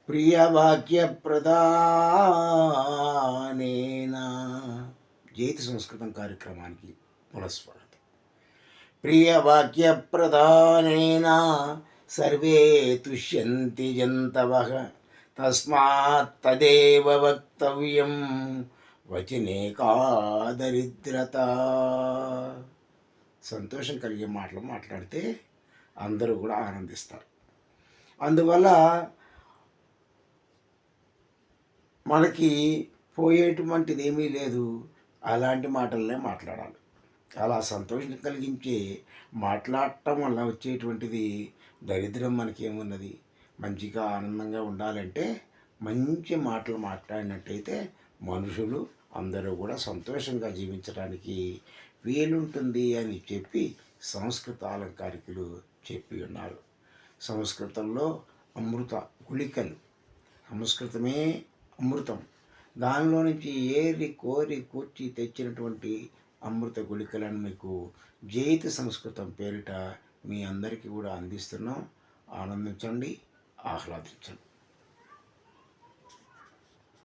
ప్రియవాక్యప్రదానేన జైతి సంస్కృతం కార్యక్రమానికి పునఃస్వాగతం. ప్రియవాక్యప్రదానేన సర్వే తుష్యంతి జంతవః తస్మాత్ తదేవ వక్తవ్యం వచనే కా దరిద్రత. సంతోషం కలిగే మాటలు మాట్లాడితే అందరూ కూడా ఆనందిస్తారు. అందువల్ల మనకి పోయేటువంటిది ఏమీ లేదు, అలాంటి మాటలనే మాట్లాడాలి. అలా సంతోషం కలిగించే మాట్లాడటం వల్ల వచ్చేటువంటిది దరిద్రం మనకేమున్నది? మంచిగా ఆనందంగా ఉండాలంటే మంచి మాటలు మాట్లాడినట్టయితే మనుషులు అందరూ కూడా సంతోషంగా జీవించడానికి వీలుంటుంది అని చెప్పి సంస్కృత అలంకారికులు చెప్పి ఉన్నారు. సంస్కృతంలో అమృత గుళికలు, సంస్కృతమే అమృతం, దానిలో నుంచి ఏరి కోరి కూర్చి తెచ్చినటువంటి అమృత గుళికలను మీకు జైతి సంస్కృతం పేరిట మీ అందరికీ కూడా అందిస్తున్నాం. ఆనందించండి, ఆహ్లాదించండి.